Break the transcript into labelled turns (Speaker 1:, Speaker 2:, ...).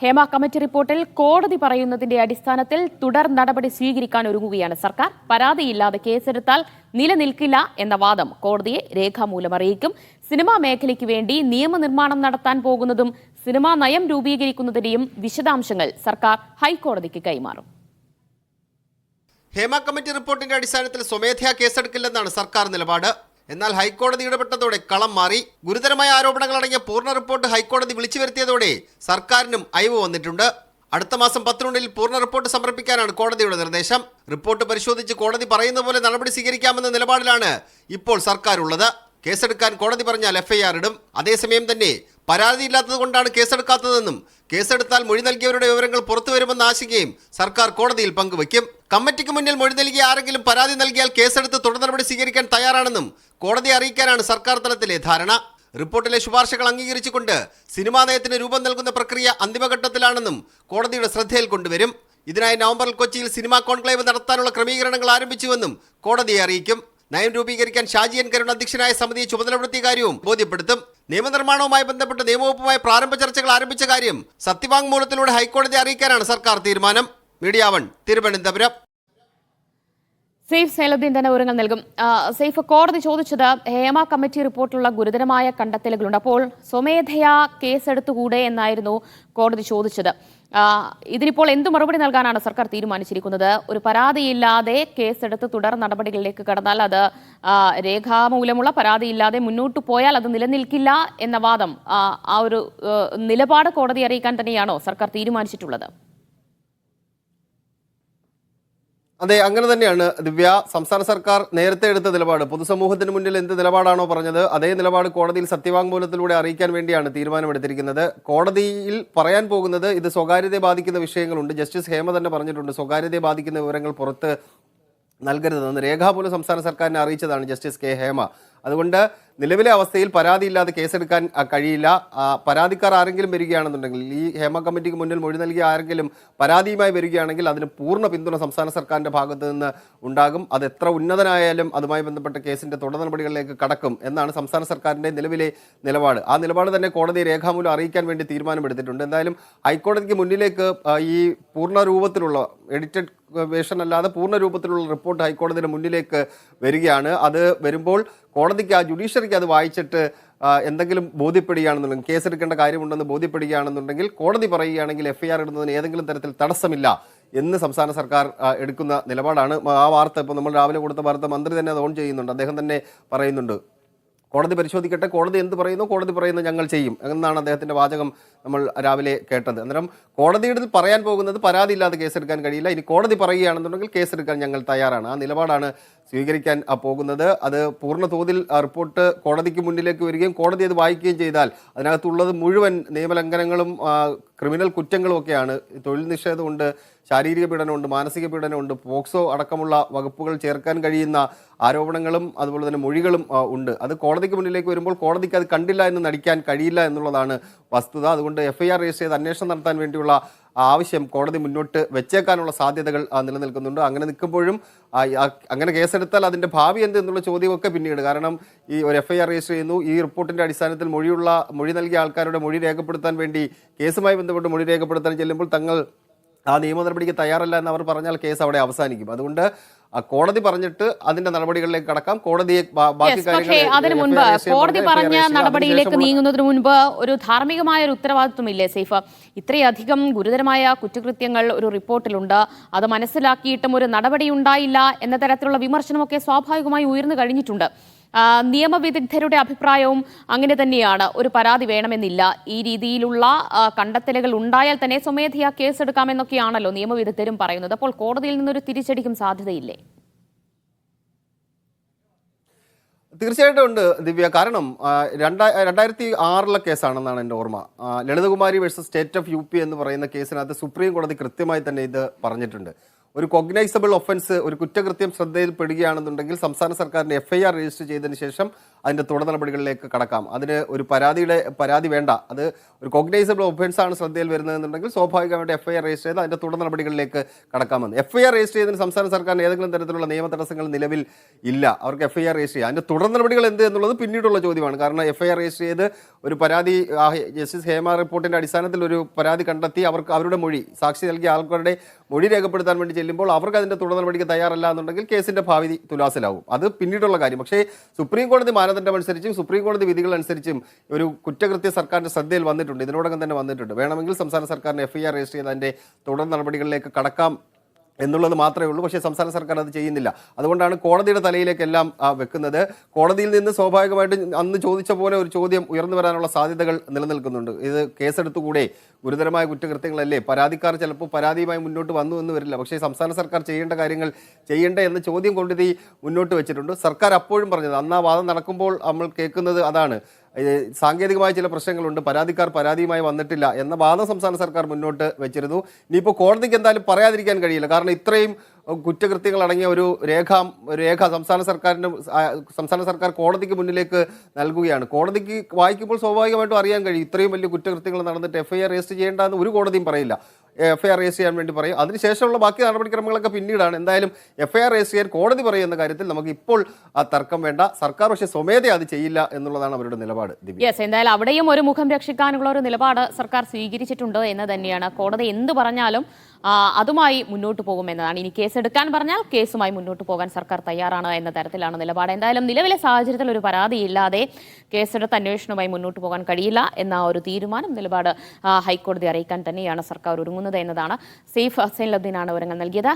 Speaker 1: Hema committee റിപ്പോർട്ടിൽ കോടതി പറയുന്നതിന്റെ അടിസ്ഥാനത്തിൽ തുടർ നടപടി സ്വീകരിക്കാൻ ഒരുങ്ങുകയാണ് സർക്കാർ. പരാതിയില്ലാതെ കേസെടുത്താൽ നിലനിൽക്കില്ല എന്ന വാദം കോടതിയെ രേഖാമൂലം അറിയിക്കും. സിനിമാ മേഖലയ്ക്ക് വേണ്ടി നിയമനിർമ്മാണം നടത്താൻ പോകുന്നതും സിനിമാ നയം രൂപീകരിക്കുന്നതിന്റെയും വിശദാംശങ്ങൾ സർക്കാർ ഹൈക്കോടതിക്ക് കൈമാറും.
Speaker 2: ഹേമ കമ്മിറ്റി റിപ്പോർട്ടിന്റെ അടിസ്ഥാനത്തിൽ സ്വമേധയാ കേസെടുക്കില്ലെന്നാണ് സർക്കാർ നിലപാട്. എന്നാൽ ഹൈക്കോടതി ഇടപെട്ടതോടെ കളം മാറി. ഗുരുതരമായ ആരോപണങ്ങൾ അടങ്ങിയ പൂർണ്ണ റിപ്പോർട്ട് ഹൈക്കോടതി വിളിച്ചു വരുത്തിയതോടെ സർക്കാരിനും അയവ് വന്നിട്ടുണ്ട്. അടുത്ത മാസം 10 പൂർണ്ണ റിപ്പോർട്ട് സമർപ്പിക്കാനാണ് കോടതിയുടെ നിർദ്ദേശം. റിപ്പോർട്ട് പരിശോധിച്ച് കോടതി പറയുന്ന പോലെ നടപടി സ്വീകരിക്കാമെന്ന നിലപാടിലാണ് ഇപ്പോൾ സർക്കാർ ഉള്ളത്. കേസെടുക്കാൻ കോടതി പറഞ്ഞാൽ FIR ഇടും. അതേസമയം തന്നെ പരാതിയില്ലാത്തത് കൊണ്ടാണ് കേസെടുക്കാത്തതെന്നും കേസെടുത്താൽ മൊഴി നൽകിയവരുടെ വിവരങ്ങൾ പുറത്തുവരുമെന്ന ആശങ്കയും സർക്കാർ കോടതിയിൽ പങ്കുവയ്ക്കും. കമ്മിറ്റിക്ക് മുന്നിൽ മൊഴി നൽകിയ ആരെങ്കിലും പരാതി നൽകിയാൽ കേസെടുത്ത് തുടർ നടപടി സ്വീകരിക്കാൻ തയ്യാറാണെന്നും കോടതിയെ അറിയിക്കാനാണ് സർക്കാർ തലത്തിലെ ധാരണ. റിപ്പോർട്ടിലെ ശുപാർശകൾ അംഗീകരിച്ചുകൊണ്ട് സിനിമാ നയത്തിന് രൂപം നൽകുന്ന പ്രക്രിയ അന്തിമഘട്ടത്തിലാണെന്നും കോടതിയുടെ ശ്രദ്ധയിൽ കൊണ്ടുവരും. ഇതിനായി നവംബറിൽ കൊച്ചിയിൽ സിനിമാ കോൺക്ലേവ് നടത്താനുള്ള ക്രമീകരണങ്ങൾ ആരംഭിച്ചുവെന്നും കോടതിയെ അറിയിക്കും. നയം രൂപീകരിക്കാൻ ഷാജി എൻ കരുൺ അധ്യക്ഷനായ സമിതിയെ ചുമതലപ്പെടുത്തിയ കാര്യവും ബോധ്യപ്പെടുത്തും. നിയമനിർമ്മാണവുമായി ബന്ധപ്പെട്ട് നിയമവകുപ്പുമായി പ്രാരംഭ ചർച്ചകൾ ആരംഭിച്ച കാര്യം സത്യവാങ്മൂലത്തിലൂടെ ഹൈക്കോടതിയെ അറിയിക്കാനാണ് സർക്കാർ തീരുമാനം. മീഡിയ 1 തിരുവനന്തപുരം.
Speaker 1: സെയ്ഫ് സൈലുദ്ദീൻ തന്നെ വിവരങ്ങൾ നൽകും. സെയ്ഫ്, കോടതി ചോദിച്ചത് ഹേമ കമ്മിറ്റി റിപ്പോർട്ടിലുള്ള ഗുരുതരമായ കണ്ടെത്തലുകളുണ്ട്. അപ്പോൾ സ്വമേധയാ കേസെടുത്തുകൂടെ എന്നായിരുന്നു കോടതി ചോദിച്ചത്. ഇതിനിപ്പോൾ എന്തു മറുപടി നൽകാനാണ് സർക്കാർ തീരുമാനിച്ചിരിക്കുന്നത്? ഒരു പരാതിയില്ലാതെ കേസെടുത്ത് തുടർ നടപടികളിലേക്ക് കടന്നാൽ അത് രേഖാമൂലമുള്ള പരാതിയില്ലാതെ മുന്നോട്ട് പോയാൽ അത് നിലനിൽക്കില്ല എന്ന വാദം, ആ ഒരു നിലപാട് കോടതി അറിയിക്കാൻ തന്നെയാണോ സർക്കാർ തീരുമാനിച്ചിട്ടുള്ളത്?
Speaker 3: അതെ, അങ്ങനെ തന്നെയാണ് ദിവ്യ. സംസ്ഥാന സർക്കാർ നേരത്തെ എടുത്ത നിലപാട്, പൊതുസമൂഹത്തിന് മുന്നിൽ എന്ത് നിലപാടാണോ പറഞ്ഞത് അതേ നിലപാട് കോടതിയിൽ സത്യവാങ്മൂലത്തിലൂടെ അറിയിക്കാൻ വേണ്ടിയാണ് തീരുമാനമെടുത്തിരിക്കുന്നത്. കോടതിയിൽ പറയാൻ പോകുന്നത് ഇത് സ്വകാര്യതയെ ബാധിക്കുന്ന വിഷയങ്ങളുണ്ട്. ജസ്റ്റിസ് ഹേമ തന്നെ പറഞ്ഞിട്ടുണ്ട്, സ്വകാര്യതയെ ബാധിക്കുന്ന വിവരങ്ങൾ പുറത്ത് നൽകരുതെന്ന് രേഖാമൂലം സംസ്ഥാന സർക്കാരിനെ അറിയിച്ചതാണ് ജസ്റ്റിസ് കെ ഹേമ. അതുകൊണ്ട് നിലവിലെ അവസ്ഥയിൽ പരാതിയില്ലാതെ കേസെടുക്കാൻ കഴിയില്ല. പരാതിക്കാർ ആരെങ്കിലും വരികയാണെന്നുണ്ടെങ്കിൽ, ഈ ഹേമ കമ്മിറ്റിക്ക് മുന്നിൽ മൊഴി നൽകിയ ആരെങ്കിലും പരാതിയുമായി വരികയാണെങ്കിൽ അതിന് പൂർണ്ണ പിന്തുണ സംസ്ഥാന സർക്കാരിൻ്റെ ഭാഗത്ത് നിന്ന് ഉണ്ടാകും. അത് എത്ര ഉന്നതനായാലും അതുമായി ബന്ധപ്പെട്ട കേസിൻ്റെ തുടർ നടപടികളിലേക്ക് കടക്കും എന്നാണ് സംസ്ഥാന സർക്കാരിൻ്റെ നിലവിലെ നിലപാട്. ആ നിലപാട് തന്നെ കോടതി രേഖാമൂലം അറിയിക്കാൻ വേണ്ടി തീരുമാനമെടുത്തിട്ടുണ്ട്. എന്തായാലും ഹൈക്കോടതിക്ക് മുന്നിലേക്ക് ഈ പൂർണ്ണ രൂപത്തിലുള്ള എഡിറ്റഡ് വേർഷൻ അല്ലാതെ പൂർണ്ണ രൂപത്തിലുള്ള റിപ്പോർട്ട് ഹൈക്കോടതിയുടെ മുന്നിലേക്ക് വരികയാണ്. അത് വരുമ്പോൾ കോടതിക്ക്, ആ ജുഡീഷ്യറിക്ക് അത് വായിച്ചിട്ട് എന്തെങ്കിലും ബോധ്യപ്പെടുകയാണെന്നുണ്ടെങ്കിൽ, കേസെടുക്കേണ്ട കാര്യമുണ്ടെന്ന് ബോധ്യപ്പെടുകയാണെന്നുണ്ടെങ്കിൽ, കോടതി പറയുകയാണെങ്കിൽ FIR ഇടുന്നതിന് ഏതെങ്കിലും തരത്തിൽ തടസ്സമില്ല എന്ന് സംസ്ഥാന സർക്കാർ എടുക്കുന്ന നിലപാടാണ്. ആ വാർത്ത ഇപ്പോൾ നമ്മൾ രാവിലെ കൊടുത്ത വാർത്ത മന്ത്രി തന്നെ അത് ഓൺ ചെയ്യുന്നുണ്ട്. അദ്ദേഹം തന്നെ പറയുന്നുണ്ട്, കോടതി പരിശോധിക്കട്ടെ, കോടതി എന്ത് പറയുന്നു, കോടതി പറയുന്നത് ഞങ്ങൾ ചെയ്യും എന്നാണ് അദ്ദേഹത്തിൻ്റെ വാചകം നമ്മൾ രാവിലെ കേട്ടത്. അന്നേരം കോടതിയുടെ പറയാൻ പോകുന്നത് പരാതിയില്ലാതെ കേസെടുക്കാൻ കഴിയില്ല, ഇനി കോടതി പറയുകയാണെന്നുണ്ടെങ്കിൽ കേസെടുക്കാൻ ഞങ്ങൾ തയ്യാറാണ്. ആ നിലപാടാണ് സ്വീകരിക്കാൻ പോകുന്നത്. അത് പൂർണ്ണ തോതിൽ റിപ്പോർട്ട് കോടതിക്ക് മുന്നിലേക്ക് വരികയും കോടതി അത് വായിക്കുകയും ചെയ്താൽ അതിനകത്തുള്ളത് മുഴുവൻ നിയമലംഘനങ്ങളും ക്രിമിനൽ കുറ്റങ്ങളും ഒക്കെയാണ്. തൊഴിൽ നിഷേധമുണ്ട്, ശാരീരിക പീഡനമുണ്ട്, മാനസിക പീഡനമുണ്ട്, പോക്സോ അടക്കമുള്ള വകുപ്പുകൾ ചേർക്കാൻ കഴിയുന്ന ആരോപണങ്ങളും അതുപോലെ തന്നെ മൊഴികളും ഉണ്ട്. അത് കോടതിക്ക് മുന്നിലേക്ക് വരുമ്പോൾ കോടതിക്ക് അത് കണ്ടില്ല എന്ന് നടിക്കാൻ കഴിയില്ല എന്നുള്ളതാണ് വസ്തുത. അതുകൊണ്ട് FIR രജിസ്റ്റർ ചെയ്ത് അന്വേഷണം നടത്താൻ വേണ്ടിയുള്ള ആവശ്യം കോടതി മുന്നോട്ട് വെച്ചേക്കാനുള്ള സാധ്യതകൾ നിലനിൽക്കുന്നുണ്ട്. അങ്ങനെ നിൽക്കുമ്പോഴും അങ്ങനെ കേസെടുത്താൽ അതിൻ്റെ ഭാവി എന്ത് എന്നുള്ള ചോദ്യമൊക്കെ പിന്നീട്, കാരണം ഈ ഒരു FIR രജിസ്റ്റർ ചെയ്യുന്നു, ഈ റിപ്പോർട്ടിൻ്റെ അടിസ്ഥാനത്തിൽ മൊഴി നൽകിയ ആൾക്കാരുടെ മൊഴി രേഖപ്പെടുത്താൻ വേണ്ടി, കേസുമായി ബന്ധപ്പെട്ട് മൊഴി രേഖപ്പെടുത്താൻ ചെല്ലുമ്പോൾ തങ്ങൾ ആ നിയമ നടപടിക്ക് തയ്യാറല്ല എന്ന് അവർ പറഞ്ഞാൽ കേസ് അവിടെ അവസാനിക്കും. അതുകൊണ്ട് കോടതി പറഞ്ഞിട്ട് അതിന്റെ നടപടികളിലേക്ക് കടക്കാം. കോടതിയെ
Speaker 1: അതിനു മുൻപ്, കോടതി പറഞ്ഞ നടപടിയിലേക്ക് നീങ്ങുന്നതിന് മുൻപ് ഒരു ധാർമ്മികമായ ഒരു ഉത്തരവാദിത്വമില്ലേ സെയ്ഫ്? ഇത്രയധികം ഗുരുതരമായ കുറ്റകൃത്യങ്ങൾ ഒരു റിപ്പോർട്ടിലുണ്ട്, അത് മനസ്സിലാക്കിയിട്ടും ഒരു നടപടി ഉണ്ടായില്ല എന്ന തരത്തിലുള്ള വിമർശനമൊക്കെ സ്വാഭാവികമായി ഉയർന്നു കഴിഞ്ഞിട്ടുണ്ട്. നിയമവിദഗ്ധരുടെ അഭിപ്രായവും അങ്ങനെ തന്നെയാണ്, ഒരു പരാതി വേണമെന്നില്ല, ഈ രീതിയിലുള്ള കണ്ടെത്തലുകൾ ഉണ്ടായാൽ തന്നെ സ്വമേധയാ കേസെടുക്കാമെന്നൊക്കെയാണല്ലോ നിയമവിദഗ്ധരും പറയുന്നത്. അപ്പോൾ കോടതിയിൽ നിന്നൊരു തിരിച്ചടിക്കും സാധ്യതയില്ലേ?
Speaker 3: തീർച്ചയായിട്ടും ഉണ്ട് ദിവ്യ. കാരണം 2006 കേസാണെന്നാണ് എൻ്റെ ഓർമ്മ. Lalithakumari versus state of UP എന്ന് പറയുന്ന കേസിനകത്ത് സുപ്രീം കോടതി കൃത്യമായി തന്നെ ഇത് പറഞ്ഞിട്ടുണ്ട്. ഒരു കൊഗ്നൈസബിൾ ഒഫൻസ്, ഒരു കുറ്റകൃത്യം ശ്രദ്ധയിൽപ്പെടുകയാണെന്നുണ്ടെങ്കിൽ സംസ്ഥാന സർക്കാരിന്റെ FIR രജിസ്റ്റർ ചെയ്തതിനു ശേഷം അതിന്റെ തുടർ നടപടികളിലേക്ക് കടക്കാം. അതിന് ഒരു പരാതി വേണ്ട. അത് ഒരു കോഗ്നൈസബിൾ ഒഫൻസ് ആണ് ശ്രദ്ധയിൽ വരുന്നതെന്നുണ്ടെങ്കിൽ സ്വാഭാവികമായിട്ട് FIR രജിസ്റ്റർ ചെയ്ത് അതിന്റെ തുടർ നടപടികളിലേക്ക് കടക്കാമെന്ന്. FIR രജിസ്റ്റർ ചെയ്തതിന് സംസ്ഥാന സർക്കാരിന് ഏതെങ്കിലും തരത്തിലുള്ള നിയമ തടസ്സങ്ങൾ നിലവിൽ ഇല്ല. അവർക്ക് FIR രജിസ്റ്റർ ചെയ്യാം. അതിന്റെ തുടർ നടപടികൾ എന്ത് എന്നുള്ളത് പിന്നീടുള്ള ചോദ്യമാണ്. കാരണം FIR രജിസ്റ്റർ ചെയ്ത് ഒരു പരാതി ജസ്റ്റിസ് ഹേമ റിപ്പോർട്ടിന്റെ അടിസ്ഥാനത്തിൽ ഒരു പരാതി കണ്ടെത്തി അവരുടെ മൊഴി, സാക്ഷി നൽകിയ ആൾക്കാരുടെ മൊഴി രേഖപ്പെടുത്താൻ വേണ്ടി ചെല്ലുമ്പോൾ അവർക്ക് അതിന്റെ തുടർ നടപടിക്ക് തയ്യാറല്ല എന്നുണ്ടെങ്കിൽ കേസിന്റെ ഭാവി തുലാസിലാവും. അത് പിന്നീടുള്ള കാര്യം. പക്ഷേ സുപ്രീം കോടതി മാനദണ്ഡം അനുസരിച്ചും സുപ്രീം കോടതി വിധികൾ അനുസരിച്ചും ഒരു കുറ്റകൃത്യ സർക്കാരിന്റെ ശ്രദ്ധയിൽ വന്നിട്ടുണ്ട്, ഇതിനോടകം തന്നെ വന്നിട്ടുണ്ട്. വേണമെങ്കിൽ സംസ്ഥാന സർക്കാരിന് FIR രജിസ്റ്റർ ചെയ്ത് അതിന്റെ തുടർ നടപടികളിലേക്ക് കടക്കാം എന്നുള്ളത് മാത്രമേ ഉള്ളൂ. പക്ഷേ സംസ്ഥാന സർക്കാർ അത് ചെയ്യുന്നില്ല. അതുകൊണ്ടാണ് കോടതിയുടെ തലയിലേക്കെല്ലാം വെക്കുന്നത്. കോടതിയിൽ നിന്ന് സ്വാഭാവികമായിട്ടും അന്ന് ചോദിച്ച പോലെ ഒരു ചോദ്യം ഉയർന്നു വരാനുള്ള സാധ്യതകൾ നിലനിൽക്കുന്നുണ്ട്. ഇത് കേസെടുത്തുകൂടെ, ഗുരുതരമായ കുറ്റകൃത്യങ്ങളല്ലേ, പരാതിക്കാർ ചിലപ്പോൾ പരാതിയുമായി മുന്നോട്ട് വന്നു എന്ന് വരില്ല. പക്ഷേ സംസ്ഥാന സർക്കാർ ചെയ്യേണ്ട കാര്യങ്ങൾ ചെയ്യേണ്ട എന്ന ചോദ്യം കൊണ്ട് മുന്നോട്ട് വെച്ചിട്ടുണ്ട്. സർക്കാർ അപ്പോഴും പറഞ്ഞത്, അന്ന് ആ വാദം നടക്കുമ്പോൾ നമ്മൾ കേൾക്കുന്നത് അതാണ്, സാങ്കേതികമായ ചില പ്രശ്നങ്ങളുണ്ട്, പരാതിക്കാർ പരാതിയുമായി വന്നിട്ടില്ല എന്ന വാദം സംസ്ഥാന സർക്കാർ മുന്നോട്ട് വെച്ചിരുന്നു. ഇനിയിപ്പോൾ കോടതിക്ക് എന്തായാലും പറയാതിരിക്കാൻ കഴിയില്ല. കാരണം ഇത്രയും കുറ്റകൃത്യങ്ങൾ അടങ്ങിയ ഒരു രേഖ സംസ്ഥാന സർക്കാർ കോടതിക്ക് മുന്നിലേക്ക് നൽകുകയാണ്. കോടതിക്ക് വായിക്കുമ്പോൾ സ്വാഭാവികമായിട്ടും അറിയാൻ കഴിയും ഇത്രയും വലിയ കുറ്റകൃത്യങ്ങൾ നടന്നിട്ട് FIR രജിസ്റ്റർ ചെയ്യേണ്ടെന്ന് ഒരു കോടതിയും പറയില്ല. FIR രജിസ്റ്റർ ചെയ്യാൻ വേണ്ടി പറയും. അതിനുശേഷമുള്ള ബാക്കി നടപടിക്രമങ്ങളൊക്കെ പിന്നീടാണ്. എന്തായാലും FIR രജിസ്റ്റർ ചെയ്യാൻ കോടതി പറയുന്ന കാര്യത്തിൽ നമുക്ക് ഇപ്പോൾ ആ തർക്കം വേണ്ട. സർക്കാർ പക്ഷേ സ്വമേധയാ അത് ചെയ്യില്ല എന്നുള്ളതാണ് അവരുടെ നിലപാട്.
Speaker 1: എന്തായാലും അവിടെയും ഒരു മുഖം രക്ഷിക്കാനുള്ള ഒരു നിലപാട് സർക്കാർ സ്വീകരിച്ചിട്ടുണ്ട് എന്ന് തന്നെയാണ്. കോടതി എന്ത് പറഞ്ഞാലും അതുമായി മുന്നോട്ട് പോകുമെന്നതാണ്. ഇനി കേസെടുക്കാൻ പറഞ്ഞാൽ കേസുമായി മുന്നോട്ട് പോകാൻ സർക്കാർ തയ്യാറാണ് എന്ന തരത്തിലാണ് നിലപാട്. എന്തായാലും നിലവിലെ സാഹചര്യത്തിൽ ഒരു പരാതിയില്ലാതെ കേസെടുത്ത് അന്വേഷണവുമായി മുന്നോട്ട് പോകാൻ കഴിയില്ല എന്ന ഒരു നിലപാട് ഹൈക്കോടതി അറിയിക്കാൻ തന്നെയാണ് സർക്കാർ ഒരുങ്ങുന്നത് എന്നതാണ്. സെയ്ഫ് സൈനുദ്ദീനാണ് വിവരങ്ങൾ നൽകിയത്.